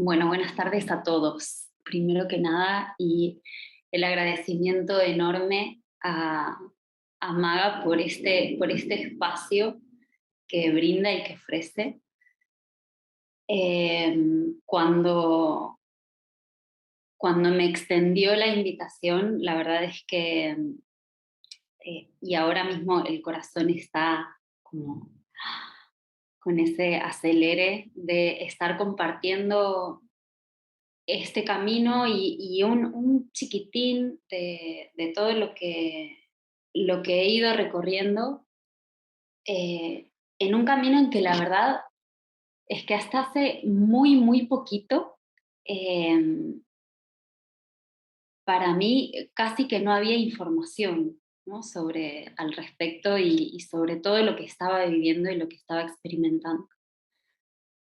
Bueno, buenas tardes a todos. Primero que nada, y el agradecimiento enorme a Maga por este espacio que brinda y que ofrece. Eh, cuando, cuando me extendió la invitación, la verdad es que, y ahora mismo el corazón está como con ese acelere de estar compartiendo este camino y un chiquitín de todo lo que he ido recorriendo, en un camino en que la verdad es que hasta hace muy, muy poquito, em, para mí casi que no había información, ¿no? Al respecto y sobre todo lo que estaba viviendo y lo que estaba experimentando.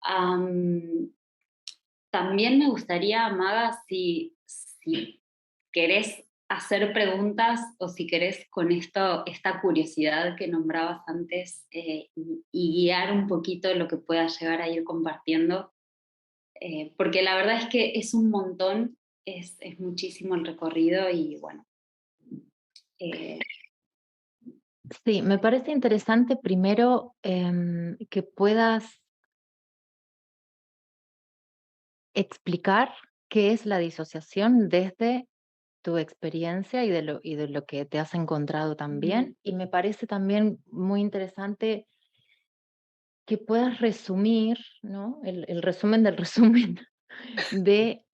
Am, También me gustaría, Maga, si querés hacer preguntas o si querés con esta curiosidad que nombrabas antes, y guiar un poquito lo que pueda llegar a ir compartiendo, porque la verdad es que es un montón, es muchísimo el recorrido y bueno, eh, Sí, me parece interesante primero que puedas explicar qué es la disociación desde tu experiencia y de lo que te has encontrado ujú, también. Y me parece también muy interesante que puedas resumir, ¿no? El resumen del resumen de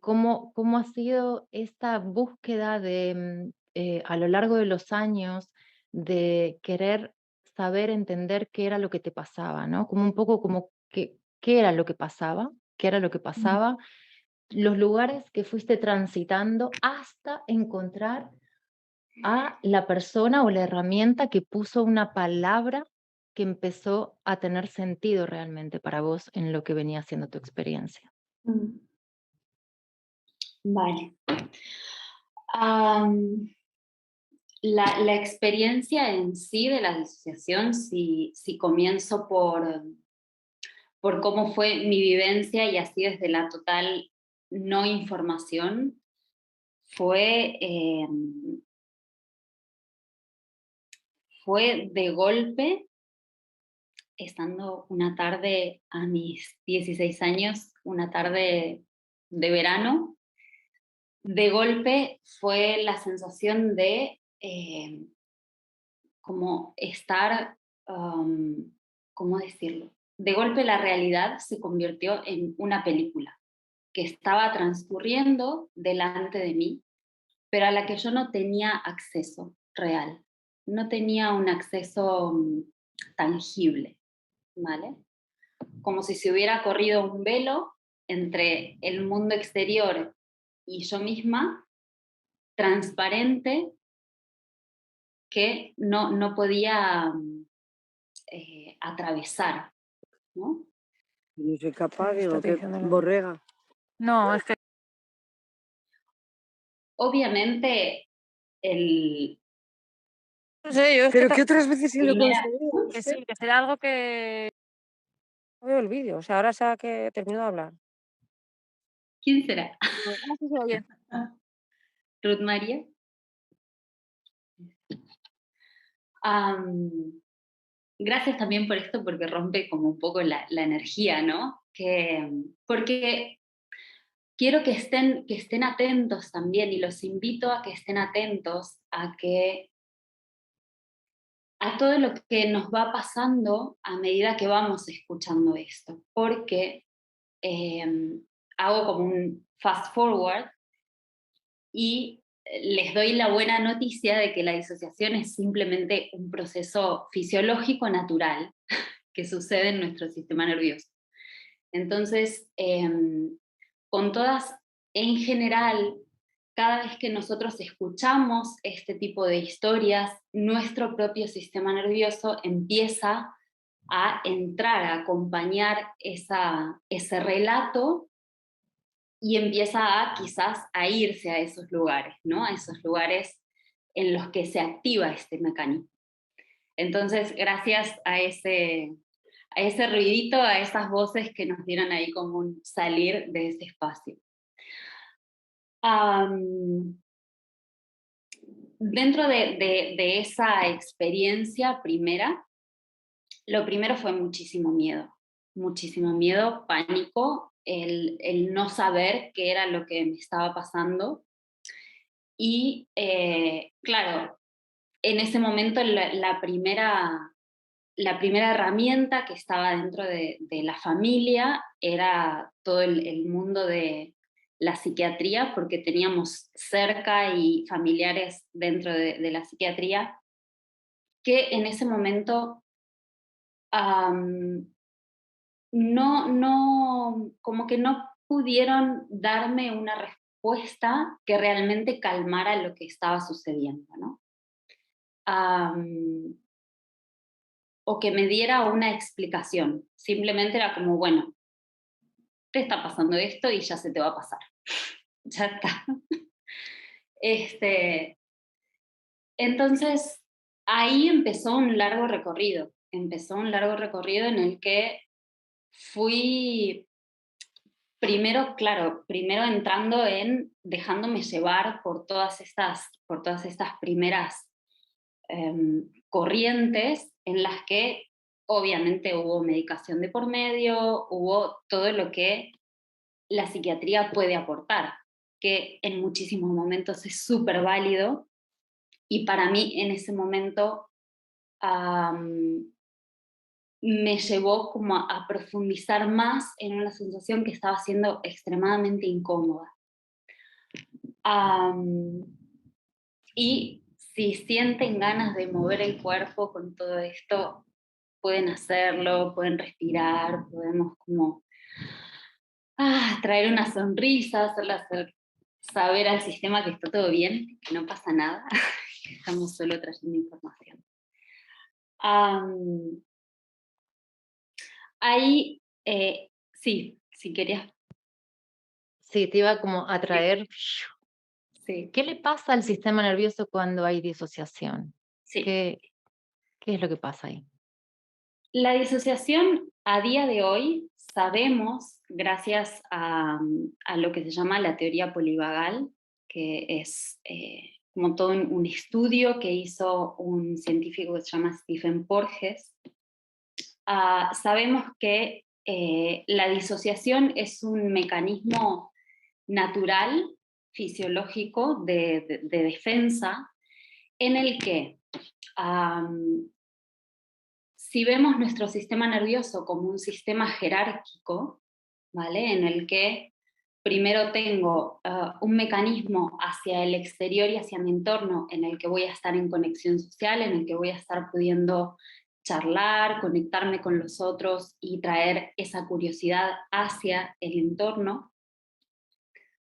cómo ha sido esta búsqueda a lo largo de los años de querer saber, entender qué era lo que te pasaba, ¿no? Como un poco como qué era lo que pasaba, qué era lo que ujú, pasaba, los lugares que fuiste transitando hasta encontrar a la persona o la herramienta que puso una palabra que empezó a tener sentido realmente para vos en lo que venía siendo tu experiencia. ujú. Vale. Am, la experiencia en sí de la disociación, si comienzo por cómo fue mi vivencia y así desde la total no información, fue, fue de golpe, estando una tarde a mis 16 años, una tarde de verano, de golpe fue la sensación de como estar, ¿cómo decirlo? De golpe la realidad se convirtió en una película que estaba transcurriendo delante de mí, pero a la que yo no tenía acceso real, no tenía un acceso tangible, ¿vale? Como si se hubiera corrido un velo entre el mundo exterior y yo misma, transparente, que no podía atravesar, ¿no? No soy capaz, ¿Qué digo, estás qué diciendo? borrega. No, es que Obviamente, el no sé, yo es que Pero que otras veces sí lo he primera, conseguido, no que sé. sí, que será algo que no veo el vídeo, o sea, ahora se ha que termino de hablar. ¿quién será? No sé si se oye. Ruth María. Am, Gracias también por esto, porque rompe como un poco la energía, ¿no? Porque quiero que estén atentos también y los invito a que estén atentos a todo lo que nos va pasando a medida que vamos escuchando esto, porque eh, hago como un fast forward y les doy la buena noticia de que la disociación es simplemente un proceso fisiológico natural que sucede en nuestro sistema nervioso. Entonces, con todas, en general, cada vez que nosotros escuchamos este tipo de historias, nuestro propio sistema nervioso empieza a entrar, a acompañar ese relato y empieza a quizás a irse a esos lugares, ¿no? A esos lugares en los que se activa este mecanismo. Entonces, gracias a ese ruidito, a esas voces que nos dieron ahí como un salir de ese espacio. Dentro de esa experiencia primera, lo primero fue muchísimo miedo, pánico, el no saber qué era lo que me estaba pasando. Y claro, en ese momento la primera herramienta que estaba dentro de la familia era todo el mundo de la psiquiatría, porque teníamos cerca y familiares dentro de la psiquiatría que en ese momento como que no pudieron darme una respuesta que realmente calmara lo que estaba sucediendo, ¿no? O que me diera una explicación. Simplemente era como, bueno, te está pasando esto y ya se te va a pasar. Ya está. Entonces, ahí empezó un largo recorrido. Empezó un largo recorrido en el que fui primero, claro, primero entrando en dejándome llevar por todas estas primeras corrientes en las que obviamente hubo medicación de por medio, hubo todo lo que la psiquiatría puede aportar, que en muchísimos momentos es súper válido, y para mí en ese momento me llevó como a profundizar más en una sensación que estaba siendo extremadamente incómoda. Y si sienten ganas de mover el cuerpo con todo esto, pueden hacerlo, pueden respirar, podemos como traer una sonrisa, saber al sistema que está todo bien, que no pasa nada, que estamos solo trayendo información. Ahí, sí, si querías. Sí, te iba como a traer. Sí, ¿Qué le pasa al sistema nervioso cuando hay disociación? sí. ¿Qué es lo que pasa ahí? La disociación a día de hoy sabemos, gracias a lo que se llama la teoría polivagal, que es como todo un estudio que hizo un científico que se llama Stephen Porges. Sabemos que la disociación es un mecanismo natural, fisiológico, de defensa, en el que si vemos nuestro sistema nervioso como un sistema jerárquico, ¿vale? En el que primero tengo un mecanismo hacia el exterior y hacia mi entorno, en el que voy a estar en conexión social, en el que voy a estar pudiendo charlar, conectarme con los otros y traer esa curiosidad hacia el entorno.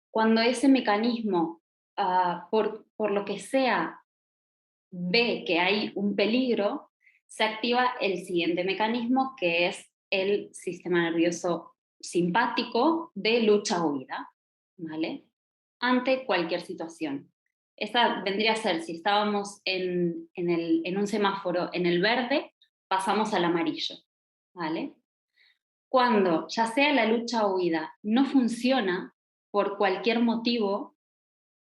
Cuando ese mecanismo, por lo que sea, ve que hay un peligro, se activa el siguiente mecanismo, que es el sistema nervioso simpático de lucha-huida, ¿vale? Ante cualquier situación. Esta vendría a ser, si estábamos en un semáforo en el verde, pasamos al amarillo, ¿vale? Cuando ya sea la lucha-huida no funciona por cualquier motivo,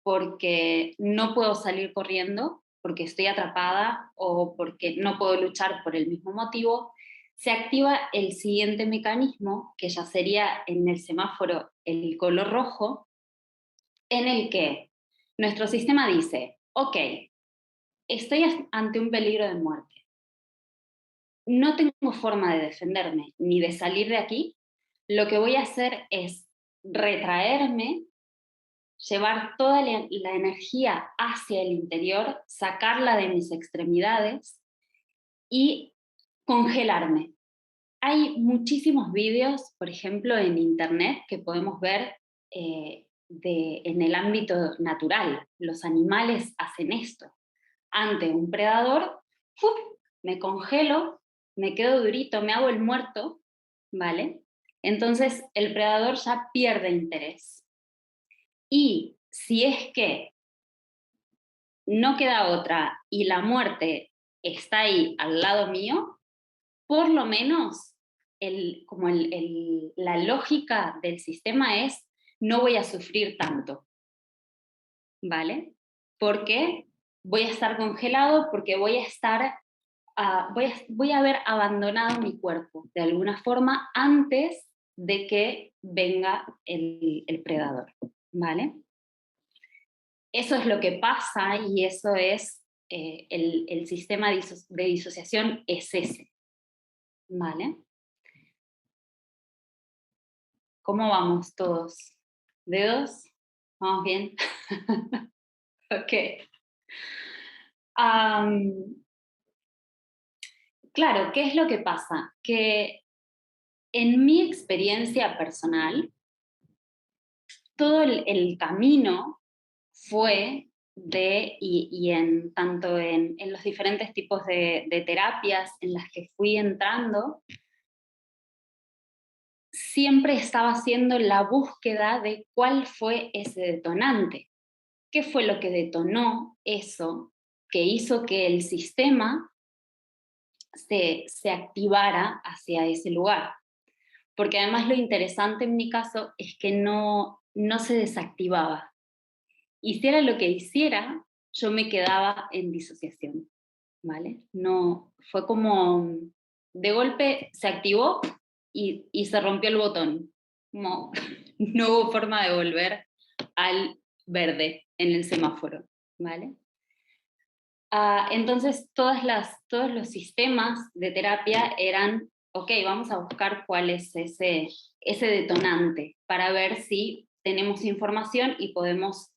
porque no puedo salir corriendo, porque estoy atrapada o porque no puedo luchar por el mismo motivo, se activa el siguiente mecanismo, que ya sería en el semáforo el color rojo, en el que nuestro sistema dice, ok, estoy ante un peligro de muerte. No tengo forma de defenderme ni de salir de aquí. Lo que voy a hacer es retraerme, llevar toda la energía hacia el interior, sacarla de mis extremidades y congelarme. Hay muchísimos vídeos, por ejemplo, en internet que podemos ver en el ámbito natural. Los animales hacen esto. Ante un predador, ¡fup!, me congelo, me quedo durito, me hago el muerto, ¿vale? Entonces el predador ya pierde interés. Y si es que no queda otra y la muerte está ahí al lado mío, por lo menos la lógica del sistema es: no voy a sufrir tanto, ¿vale? Porque voy a estar congelado, porque voy a estar, voy a haber abandonado mi cuerpo de alguna forma antes de que venga el predador, ¿vale? Eso es lo que pasa y eso es, el sistema de disociación es ese, ¿vale? ¿Cómo vamos todos? ¿Dedos? ¿Vamos bien? Ok. Claro, ¿qué es lo que pasa? Que en mi experiencia personal, todo el camino fue tanto en los diferentes tipos de terapias en las que fui entrando, siempre estaba haciendo la búsqueda de cuál fue ese detonante, qué fue lo que detonó eso, que hizo que el sistema se activara hacia ese lugar. Porque además lo interesante en mi caso es que no se desactivaba. Hiciera lo que hiciera, yo me quedaba en disociación, ¿vale? No, fue como, de golpe se activó y se rompió el botón. Como, no hubo forma de volver al verde en el semáforo, ¿vale? Entonces todos los sistemas de terapia eran: ok, vamos a buscar cuál es ese detonante para ver si tenemos información y podemos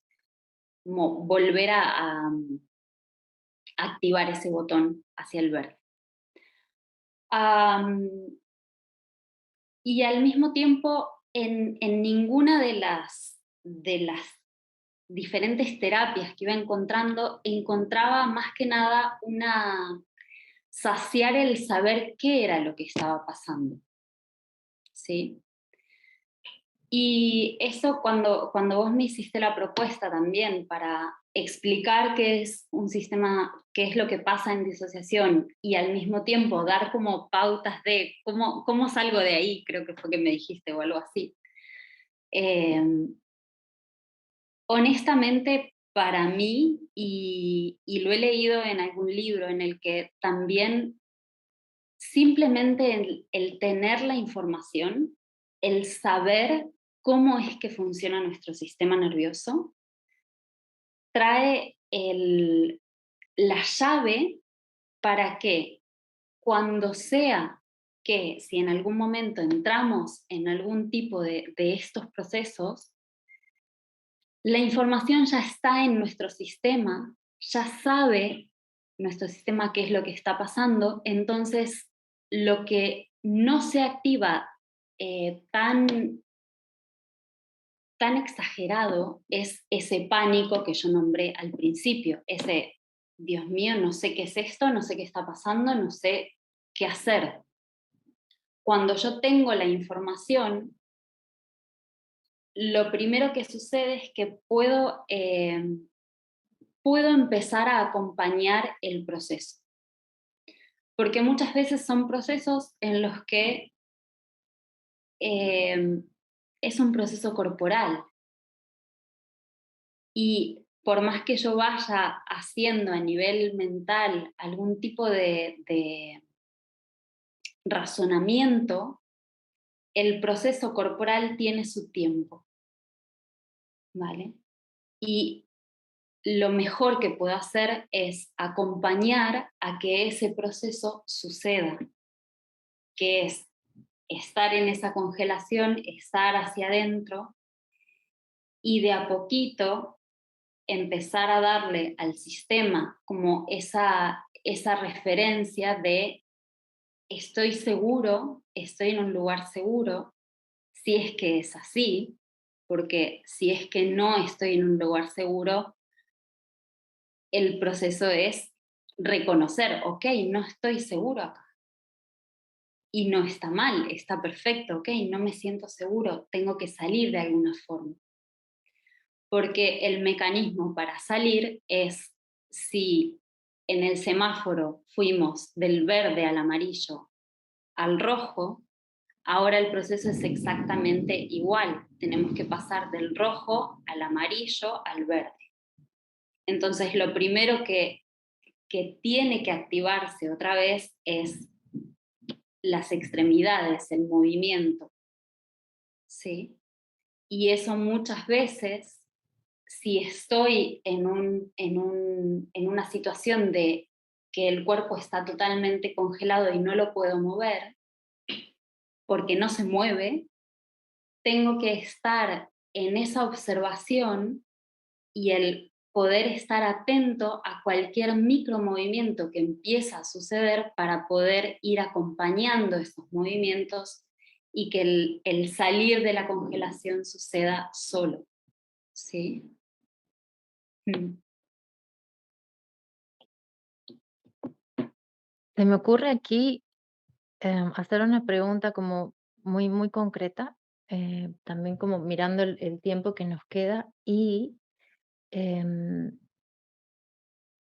volver a activar ese botón hacia el verde. Y al mismo tiempo, en ninguna de las diferentes terapias que iba encontrando, encontraba más que nada saciar el saber qué era lo que estaba pasando, ¿sí? Y eso cuando vos me hiciste la propuesta también para explicar qué es un sistema, qué es lo que pasa en disociación y al mismo tiempo dar como pautas de cómo salgo de ahí, creo que fue que me dijiste o algo así. Honestamente, para mí, y lo he leído en algún libro en el que también simplemente el tener la información, el saber cómo es que funciona nuestro sistema nervioso, trae la llave para que cuando sea que si en algún momento entramos en algún tipo de estos procesos, la información ya está en nuestro sistema, ya sabe nuestro sistema qué es lo que está pasando, entonces lo que no se activa tan exagerado es ese pánico que yo nombré al principio, ese: Dios mío, no sé qué es esto, no sé qué está pasando, no sé qué hacer. Cuando yo tengo la información, lo primero que sucede es que puedo empezar a acompañar el proceso. Porque muchas veces son procesos en los que es un proceso corporal. Y por más que yo vaya haciendo a nivel mental algún tipo de razonamiento, el proceso corporal tiene su tiempo, ¿vale? Y lo mejor que puedo hacer es acompañar a que ese proceso suceda, que es estar en esa congelación, estar hacia adentro y de a poquito empezar a darle al sistema como esa referencia de: estoy seguro, estoy en un lugar seguro, si es que es así, porque si es que no estoy en un lugar seguro, el proceso es reconocer: ok, no estoy seguro acá. Y no está mal, está perfecto, ok, no me siento seguro, tengo que salir de alguna forma. Porque el mecanismo para salir es: si en el semáforo fuimos del verde al amarillo al rojo, Ahora el proceso es exactamente igual. Tenemos que pasar del rojo al amarillo al verde. Entonces lo primero que tiene que activarse otra vez es las extremidades, el movimiento, ¿sí? Y eso muchas veces, si estoy en una situación de que el cuerpo está totalmente congelado y no lo puedo mover, porque no se mueve, tengo que estar en esa observación y el poder estar atento a cualquier micromovimiento que empieza a suceder para poder ir acompañando esos movimientos y que el salir de la congelación suceda solo, ¿sí? Mm. Se me ocurre aquí hacer una pregunta como muy, muy concreta, también como mirando el tiempo que nos queda y, em,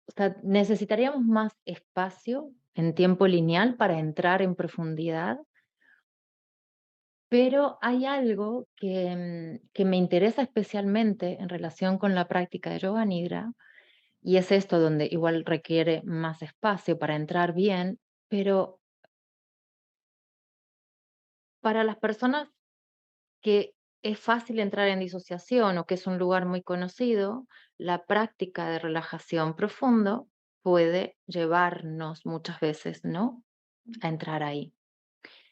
o sea, necesitaríamos más espacio en tiempo lineal para entrar en profundidad, pero hay algo que me interesa especialmente en relación con la práctica de yoga nidra, y es esto donde igual requiere más espacio para entrar bien, pero para las personas que es fácil entrar en disociación o que es un lugar muy conocido, la práctica de relajación profundo puede llevarnos muchas veces, ¿no?, a entrar ahí.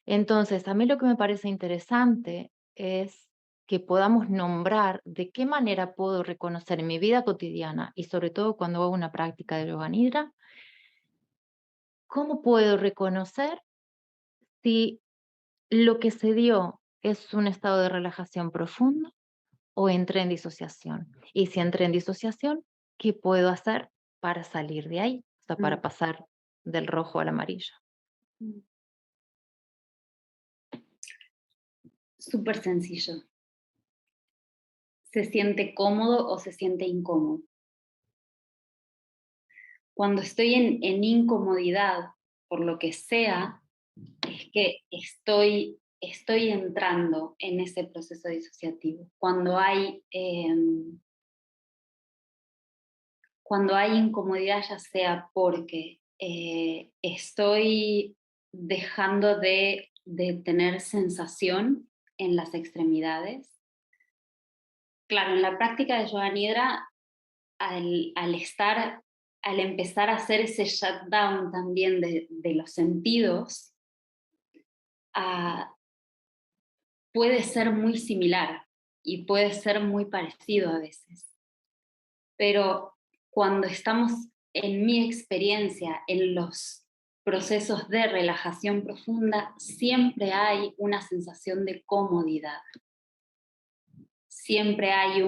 Entonces, a mí lo que me parece interesante es que podamos nombrar de qué manera puedo reconocer en mi vida cotidiana y sobre todo cuando hago una práctica de yoga nidra, cómo puedo reconocer si lo que se dio es un estado de relajación profundo o entré en disociación. Y si entré en disociación, ¿qué puedo hacer para salir de ahí? O sea, Mm. para pasar del rojo al amarillo. Mm. Súper sencillo. ¿Se siente cómodo o se siente incómodo? Cuando estoy en incomodidad, por lo que sea, es que estoy entrando en ese proceso disociativo. Cuando hay incomodidad, ya sea porque estoy dejando de tener sensación en las extremidades. Claro, en la práctica de yoga nidra, al empezar a hacer ese shutdown también de los sentidos, ah, puede ser muy similar y puede ser muy parecido a veces. Pero cuando estamos, en mi experiencia, en los procesos de relajación profunda, siempre hay una sensación de comodidad. Siempre hay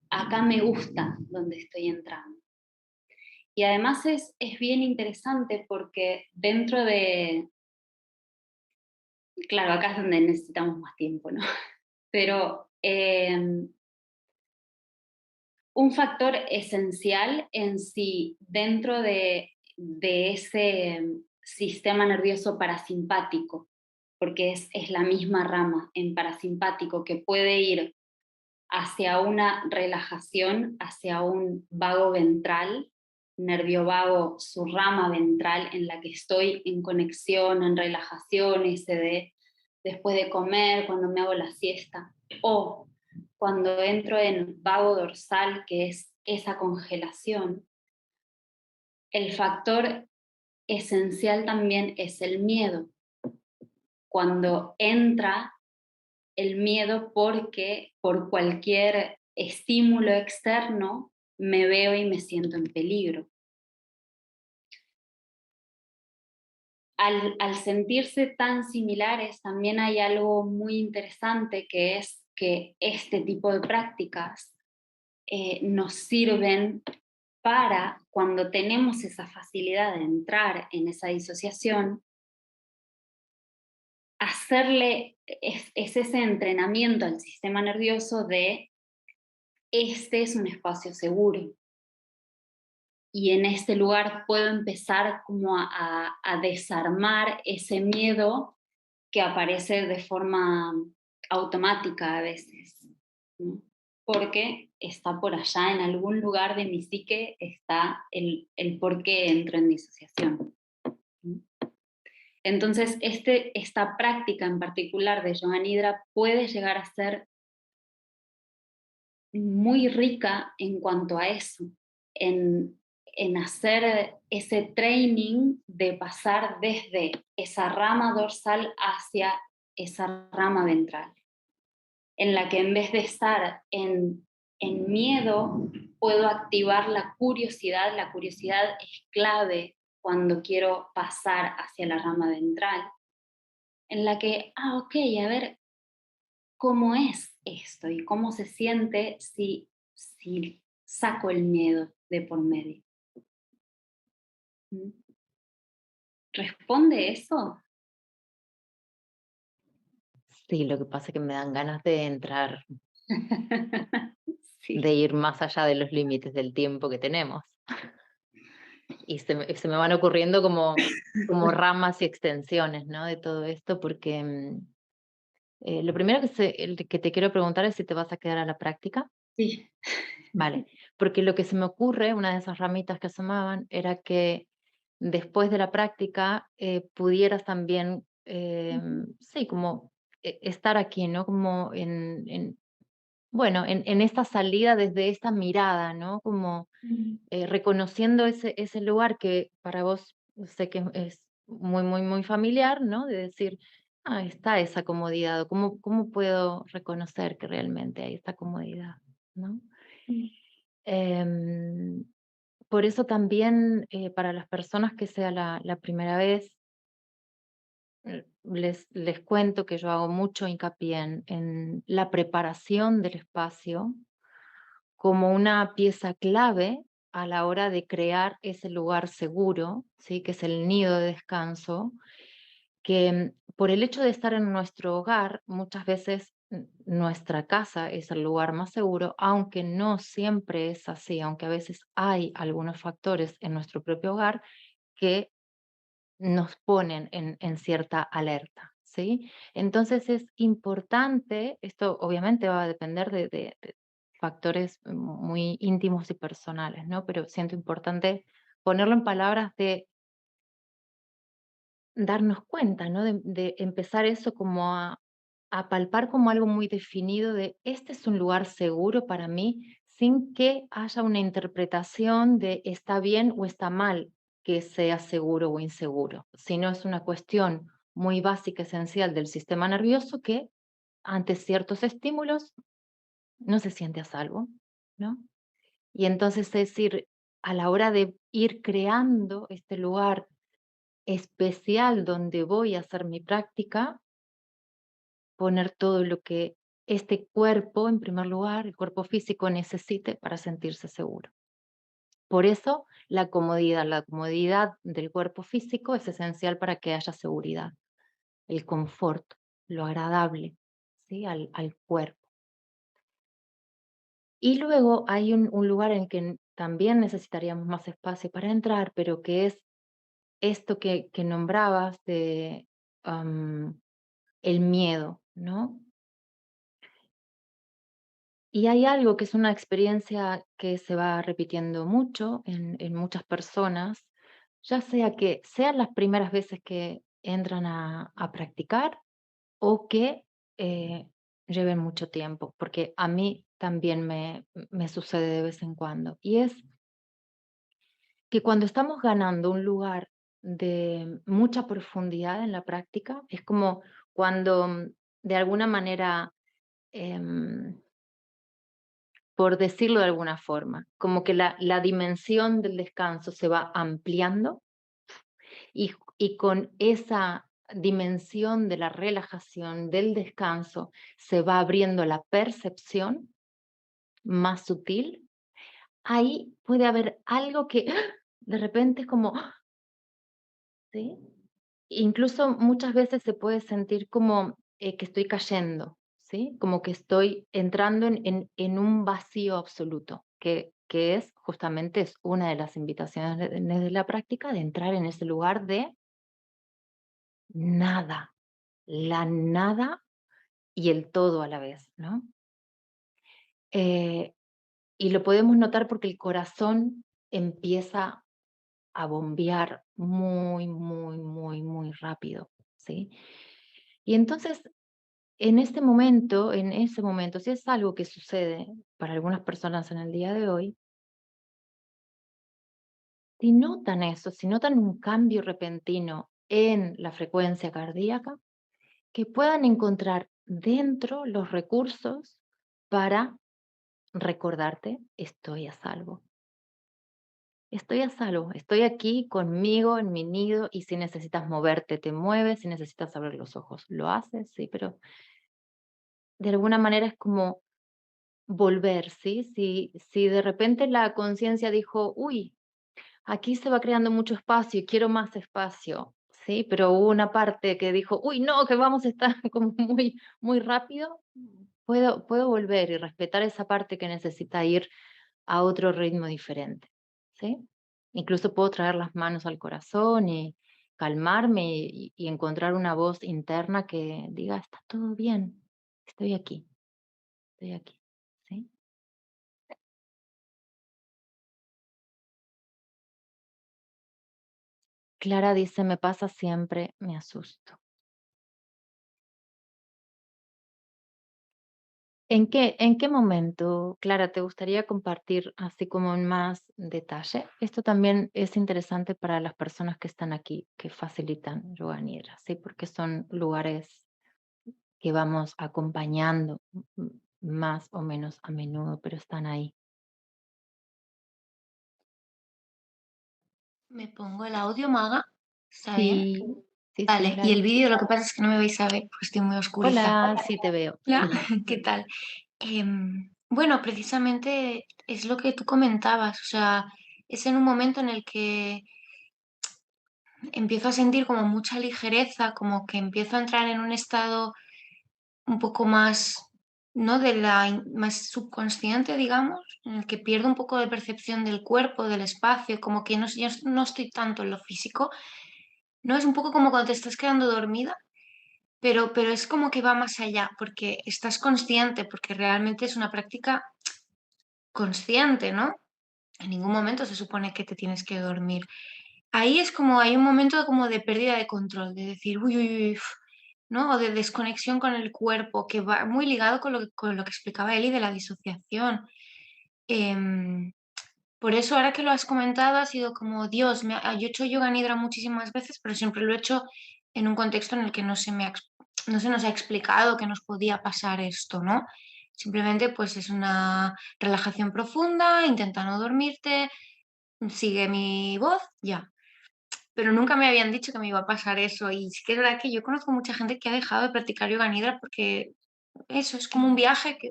acá me gusta donde estoy entrando. Y además es bien interesante porque dentro de, claro, acá es donde necesitamos más tiempo, ¿no? Pero un factor esencial en sí dentro de ese sistema nervioso parasimpático, porque es la misma rama en parasimpático que puede ir hacia una relajación, hacia un vago ventral, nervio vago, su rama ventral en la que estoy en conexión, en relajación, ese de después de comer, cuando me hago la siesta, o cuando entro en vago dorsal, que es esa congelación. El factor esencial también es el miedo. Cuando entra el miedo porque por cualquier estímulo externo me veo y me siento en peligro. Al sentirse tan similares, también hay algo muy interesante, que es que este tipo de prácticas nos sirven para, cuando tenemos esa facilidad de entrar en esa disociación, es ese entrenamiento al sistema nervioso de este es un espacio seguro y en este lugar puedo empezar como a desarmar ese miedo que aparece de forma automática a veces, ¿no? Porque está por allá, en algún lugar de mi psique está el por qué entro en disociación, ¿no? Entonces, esta práctica en particular de Yoga Nidra puede llegar a ser muy rica en cuanto a eso, en hacer ese training de pasar desde esa rama dorsal hacia esa rama ventral, en la que en vez de estar en miedo, puedo activar la curiosidad. La curiosidad es clave cuando quiero pasar hacia la rama ventral, en la que, ok, a ver, ¿cómo es esto? ¿Y cómo se siente si saco el miedo de por medio? ¿Mm? ¿Responde eso? Sí, lo que pasa es que me dan ganas de entrar, Sí. de ir más allá de los límites del tiempo que tenemos. Y se me van ocurriendo como ramas y extensiones, ¿no? De todo esto, porque lo primero que te quiero preguntar es si te vas a quedar a la práctica. Sí. Vale, porque lo que se me ocurre, una de esas ramitas que asomaban, era que después de la práctica pudieras también, sí, como estar aquí, ¿no? Como bueno, en esta salida desde esta mirada, ¿no? Como reconociendo ese lugar que para vos sé que es muy, muy, muy familiar, ¿no? De decir, está esa comodidad, o cómo puedo reconocer que realmente hay esta comodidad, ¿no? Em, por eso también para las personas que sea la primera vez, les cuento que yo hago mucho hincapié en la preparación del espacio como una pieza clave a la hora de crear ese lugar seguro, ¿sí? Que es el nido de descanso, que por el hecho de estar en nuestro hogar, muchas veces nuestra casa es el lugar más seguro, aunque no siempre es así, aunque a veces hay algunos factores en nuestro propio hogar que nos ponen en cierta alerta, ¿sí? Entonces es importante, esto obviamente va a depender de factores muy íntimos y personales, ¿no? Pero siento importante ponerlo en palabras de darnos cuenta, ¿no? De empezar eso como a palpar como algo muy definido de este es un lugar seguro para mí, sin que haya una interpretación de está bien o está mal que sea seguro o inseguro, sino es una cuestión muy básica, esencial del sistema nervioso que ante ciertos estímulos no se siente a salvo, ¿no? Y entonces es decir, a la hora de ir creando este lugar especial donde voy a hacer mi práctica, poner todo lo que este cuerpo, en primer lugar, el cuerpo físico necesite para sentirse seguro. Por eso la comodidad del cuerpo físico es esencial para que haya seguridad, el confort, lo agradable, ¿sí? al cuerpo. Y luego hay un lugar en que también necesitaríamos más espacio para entrar, pero que es esto que nombrabas de el miedo, ¿no? Y hay algo que es una experiencia que se va repitiendo mucho en muchas personas, ya sea que sean las primeras veces que entran a practicar o que eh, lleven mucho tiempo, porque a mí también me sucede de vez en cuando. Y es que cuando estamos ganando un lugar de mucha profundidad en la práctica, es como cuando de alguna manera, em, por decirlo de alguna forma, como que la dimensión del descanso se va ampliando y con esa dimensión de la relajación, del descanso, se va abriendo la percepción más sutil. Ahí puede haber algo que de repente es como, ¿sí? Incluso muchas veces se puede sentir como que estoy cayendo, ¿sí? Como que estoy entrando en un vacío absoluto, que es justamente es una de las invitaciones de la práctica, de entrar en ese lugar de nada, la nada y el todo a la vez, ¿no? Y lo podemos notar porque el corazón empieza a bombear muy, muy, muy, muy rápido, ¿sí? Y entonces, en ese momento, si es algo que sucede para algunas personas en el día de hoy, si notan eso, si notan un cambio repentino en la frecuencia cardíaca, que puedan encontrar dentro los recursos para recordarte, estoy a salvo. Estoy a salvo, estoy aquí conmigo en mi nido y si necesitas moverte, te mueves, si necesitas abrir los ojos, lo haces, sí, pero de alguna manera es como volver, ¿sí? Si de repente la conciencia dijo, uy, aquí se va creando mucho espacio y quiero más espacio, ¿sí? Pero hubo una parte que dijo, uy, no, que vamos a estar como muy, muy rápido, puedo volver y respetar esa parte que necesita ir a otro ritmo diferente, ¿sí? Incluso puedo traer las manos al corazón y calmarme y encontrar una voz interna que diga, está todo bien, estoy aquí, ¿sí? Clara dice, me pasa siempre, me asusto. ¿En qué momento, Clara, te gustaría compartir así como en más detalle? Esto también es interesante para las personas que están aquí, que facilitan Yoga Nidra, ¿sí? Porque son lugares que vamos acompañando más o menos a menudo, pero están ahí. Me pongo el audio, Maga. ¿Está bien? Sí, sí, Vale, y claro. el vídeo lo que pasa es que no me vais a ver porque estoy muy oscuriza. Hola, sí te veo. Hola, ¿qué tal? Bueno, precisamente es lo que tú comentabas, o sea, es en un momento en el que empiezo a sentir como mucha ligereza, como que empiezo a entrar en un estado un poco más, ¿no? Más subconsciente, digamos, en el que pierdo un poco de percepción del cuerpo, del espacio, como que no, yo no estoy tanto en lo físico. No, es un poco como cuando te estás quedando dormida, pero es como que va más allá, porque estás consciente, porque realmente es una práctica consciente, ¿no? En ningún momento se supone que te tienes que dormir. Ahí es como, hay un momento como de pérdida de control, de decir, uy, uy, uy, uf, ¿no? O de desconexión con el cuerpo, que va muy ligado con lo que explicaba Eli de la disociación. Em, por eso, ahora que lo has comentado, ha sido como, Dios, yo he hecho yoga nidra muchísimas veces, pero siempre lo he hecho en un contexto en el que no se nos ha explicado que nos podía pasar esto, ¿no? Simplemente pues es una relajación profunda, intenta no dormirte, sigue mi voz, ya. Pero nunca me habían dicho que me iba a pasar eso. Y sí que es verdad que yo conozco mucha gente que ha dejado de practicar yoga nidra porque eso es como un viaje que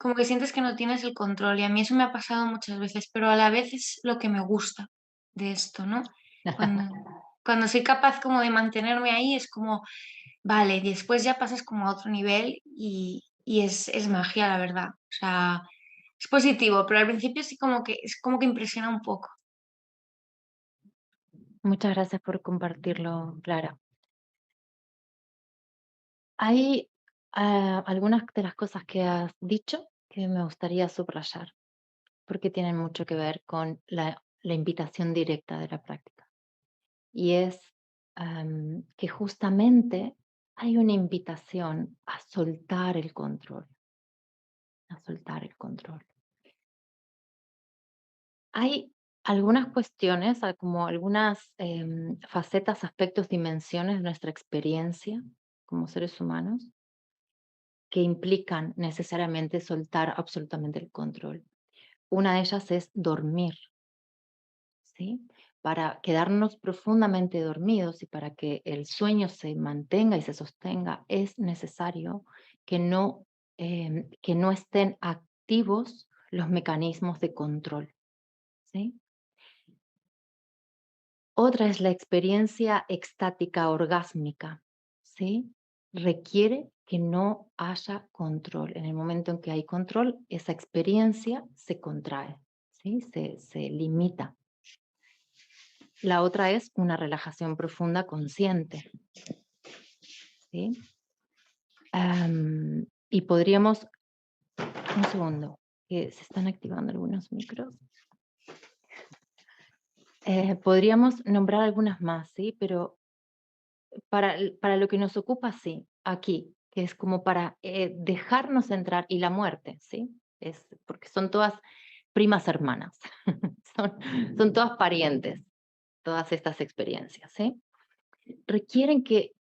como que sientes que no tienes el control y a mí eso me ha pasado muchas veces, pero a la vez es lo que me gusta de esto, ¿no? Cuando, cuando soy capaz como de mantenerme ahí es como, vale, y después ya pasas como a otro nivel y es magia, la verdad. O sea, es positivo, pero al principio sí como que es como que impresiona un poco. Muchas gracias por compartirlo, Clara. Hay algunas de las cosas que has dicho que me gustaría subrayar, porque tienen mucho que ver con la invitación directa de la práctica. Y es que justamente hay una invitación a soltar el control, a soltar el control. Hay algunas cuestiones, como algunas facetas, aspectos, dimensiones de nuestra experiencia como seres humanos que implican necesariamente soltar absolutamente el control. Una de ellas es dormir, ¿sí? Para quedarnos profundamente dormidos y para que el sueño se mantenga y se sostenga, es necesario que no estén activos los mecanismos de control, ¿sí? Otra es la experiencia extática orgásmica, ¿sí? Requiere que no haya control. En el momento en que hay control, esa experiencia se contrae, ¿sí? Se limita. La otra es una relajación profunda consciente. ¿sí? Y podríamos, un segundo, que se están activando algunos micros. Podríamos nombrar algunas más, ¿sí? Pero para lo que nos ocupa, sí, aquí, que es como para dejarnos entrar, y la muerte, ¿sí? Porque son todas primas hermanas, son todas parientes, todas estas experiencias, ¿sí? Requieren que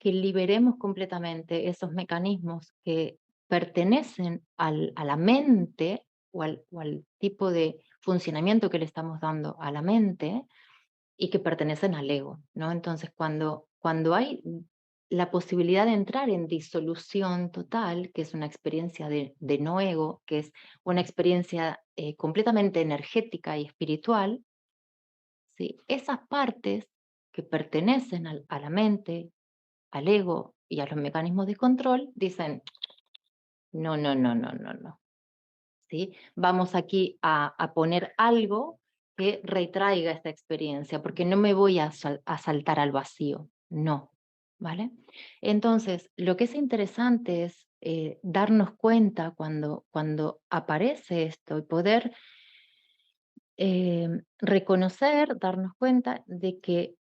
liberemos completamente esos mecanismos que pertenecen a la mente o al tipo de funcionamiento que le estamos dando a la mente y que pertenecen al ego, ¿no? Entonces, cuando hay la posibilidad de entrar en disolución total, que es una experiencia de no ego, que es una experiencia completamente energética y espiritual, ¿sí? Esas partes que pertenecen a la mente, al ego y a los mecanismos de control, dicen, no, no, no, no, no, no. ¿Sí? Vamos aquí a poner algo que retraiga esta experiencia, porque no me voy a saltar al vacío, no, ¿vale? Entonces, lo que es interesante es darnos cuenta cuando aparece esto y poder reconocer, darnos cuenta de que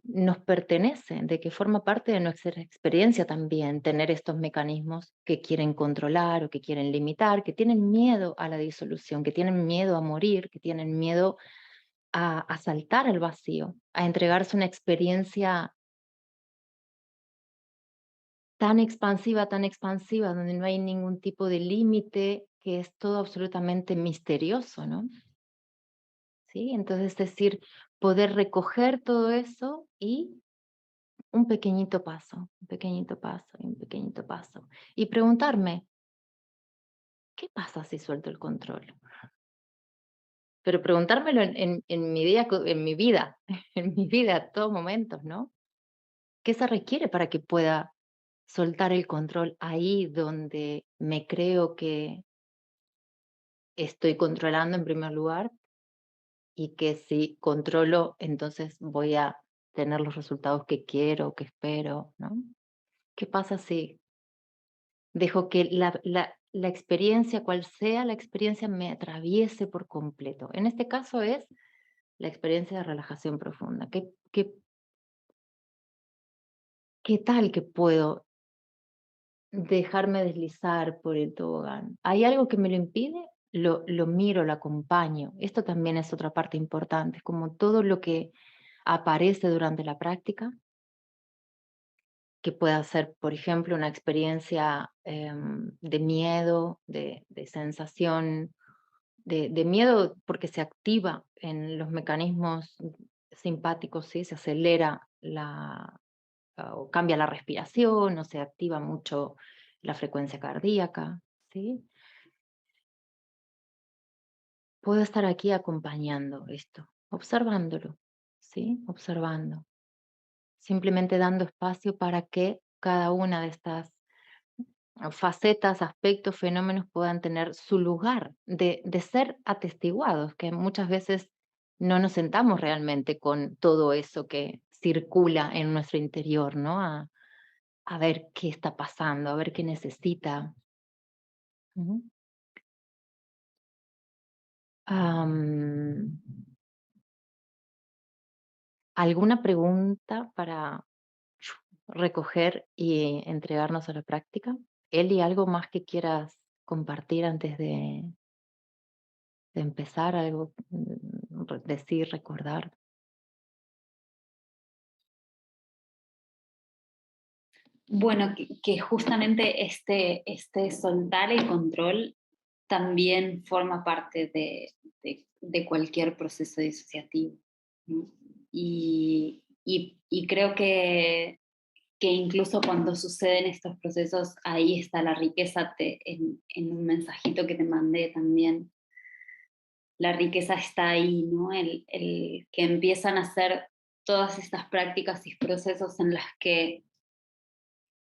nos pertenece, de que forma parte de nuestra experiencia también tener estos mecanismos que quieren controlar o que quieren limitar, que tienen miedo a la disolución, que tienen miedo a morir, que tienen miedo a saltar al vacío, a entregarse una experiencia tan expansiva, donde no hay ningún tipo de límite, que es todo absolutamente misterioso, ¿no? ¿Sí? Entonces, es decir, poder recoger todo eso y un pequeñito paso, un pequeñito paso, y un pequeñito paso. Y preguntarme, ¿qué pasa si suelto el control? Pero preguntármelo en mi día, en mi vida, en mi vida, a todo momentos, ¿no? ¿Qué se requiere para que pueda soltar el control ahí donde me creo que estoy controlando en primer lugar? Y que si controlo, entonces voy a tener los resultados que quiero, que espero, ¿no? ¿Qué pasa si dejo que la experiencia, cual sea la experiencia, me atraviese por completo? En este caso es la experiencia de relajación profunda. ¿Qué tal que puedo dejarme deslizar por el tobogán? ¿Hay algo que me lo impide? Lo miro, lo acompaño. Esto también es otra parte importante, como todo lo que aparece durante la práctica, que pueda ser, por ejemplo, una experiencia de miedo, de sensación, de miedo porque se activa en los mecanismos simpáticos, ¿sí? Se acelera o cambia la respiración, o se activa mucho la frecuencia cardíaca, ¿sí? Puedo estar aquí acompañando esto, observándolo, ¿sí? Observando. Simplemente dando espacio para que cada una de estas facetas, aspectos, fenómenos puedan tener su lugar de ser atestiguados, que muchas veces no nos sentamos realmente con todo eso que circula en nuestro interior, ¿no? A ver qué está pasando, a ver qué necesita. Ujú. Am, ¿Alguna pregunta para recoger y entregarnos a la práctica? Eli, ¿algo más que quieras compartir antes de empezar? ¿Algo decir, recordar? Bueno, que justamente este soltar el control también forma parte de cualquier proceso disociativo, ¿no? Y creo que incluso cuando suceden estos procesos, ahí está la riqueza, en un mensajito que te mandé también. La riqueza está ahí, ¿no? El que empiezan a hacer todas estas prácticas y procesos en las que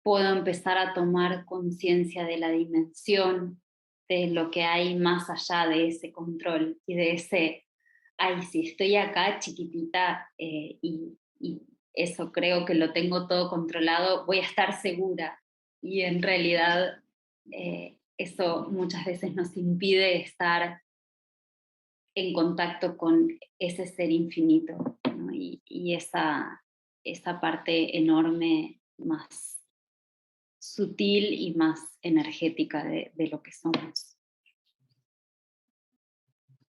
puedo empezar a tomar conciencia de la dimensión, de lo que hay más allá de ese control y de ese, ay, si estoy acá chiquitita y eso creo que lo tengo todo controlado, voy a estar segura. Y en realidad eso muchas veces nos impide estar en contacto con ese ser infinito, ¿no? Y esa parte enorme, más sutil y más energética de lo que somos.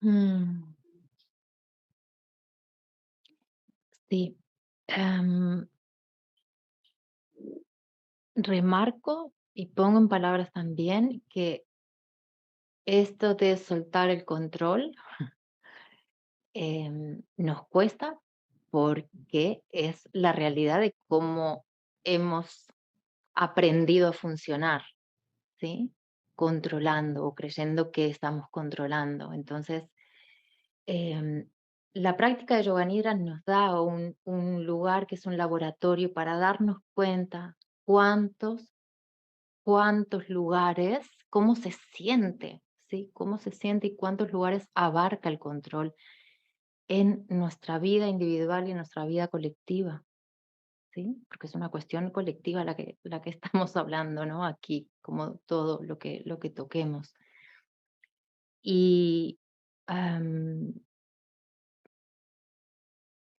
Mm, sí. Remarco y pongo en palabras también que esto de soltar el control nos cuesta porque es la realidad de cómo hemos aprendido a funcionar, ¿sí? Controlando o creyendo que estamos controlando. Entonces, em, la práctica de Yoga Nidra nos da un lugar que es un laboratorio para darnos cuenta cuántos lugares, cómo se siente, ¿sí? Cómo se siente y cuántos lugares abarca el control en nuestra vida individual y en nuestra vida colectiva, ¿sí? Porque es una cuestión colectiva la que estamos hablando, ¿no? Aquí, como todo lo que toquemos. Y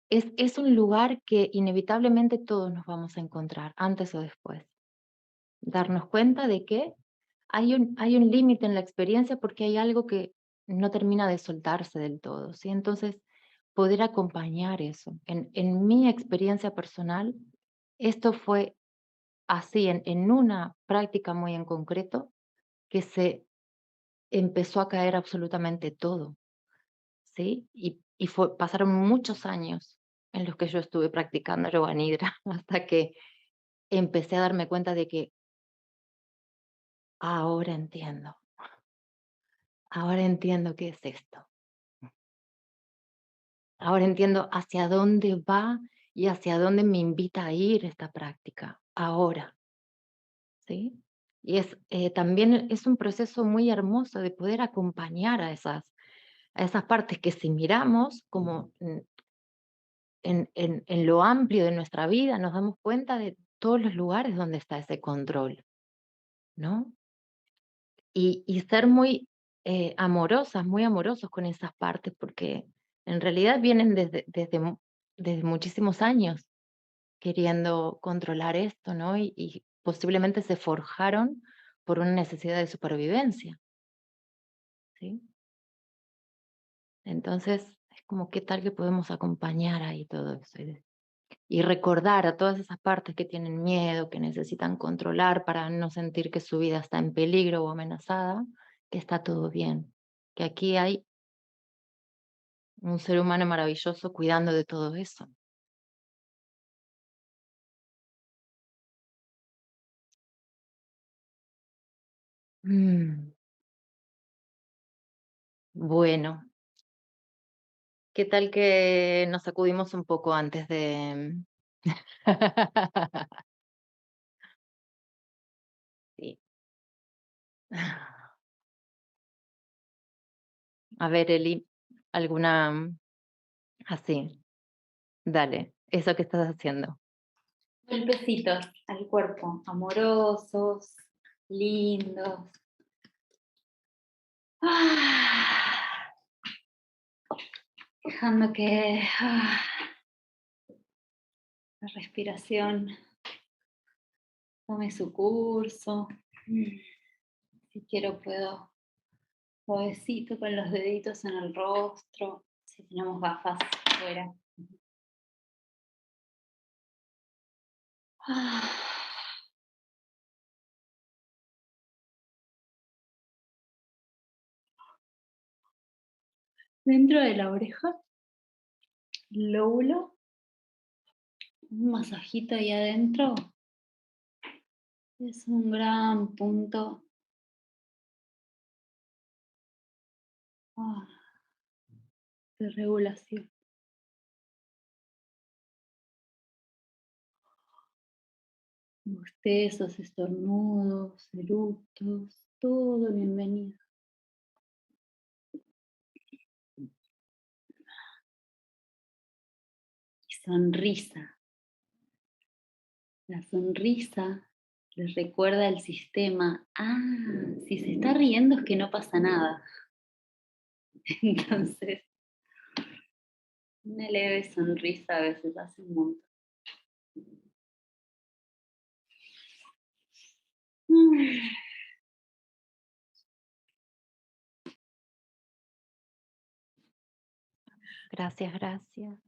es un lugar que inevitablemente todos nos vamos a encontrar, antes o después. Darnos cuenta de que hay un límite en la experiencia porque hay algo que no termina de soltarse del todo, ¿sí? Entonces, poder acompañar eso. En mi experiencia personal, esto fue así, en una práctica muy en concreto, que se empezó a caer absolutamente todo, ¿sí? Y pasaron muchos años en los que yo estuve practicando yoga nidra hasta que empecé a darme cuenta de que ahora entiendo qué es esto. Ahora entiendo hacia dónde va y hacia dónde me invita a ir esta práctica, ahora, ¿sí? Y también es un proceso muy hermoso de poder acompañar a esas partes que si miramos como en lo amplio de nuestra vida, nos damos cuenta de todos los lugares donde está ese control, ¿no? Y ser amorosas, muy amorosos con esas partes, porque en realidad vienen desde muchísimos años queriendo controlar esto, ¿no? Y posiblemente se forjaron por una necesidad de supervivencia, ¿sí? Entonces, es como qué tal que podemos acompañar ahí todo eso y recordar a todas esas partes que tienen miedo, que necesitan controlar para no sentir que su vida está en peligro o amenazada, que está todo bien, que aquí hay un ser humano maravilloso cuidando de todo eso. Mm, Bueno, ¿qué tal que nos sacudimos un poco antes de... Sí. A ver, Eli, alguna así, dale, eso que estás haciendo. Golpecitos al cuerpo, amorosos, lindos. Ah, dejando que la respiración tome su curso. Si quiero puedo suavecito con los deditos en el rostro, si tenemos gafas fuera. Dentro de la oreja, el lóbulo, un masajito ahí adentro. Es un gran punto de regulación. Bostezos, estornudos, eructos, todo bienvenido. Y sonrisa, La sonrisa les recuerda al sistema, si se está riendo es que no pasa nada. Entonces, una leve sonrisa a veces hace un montón. Gracias, gracias.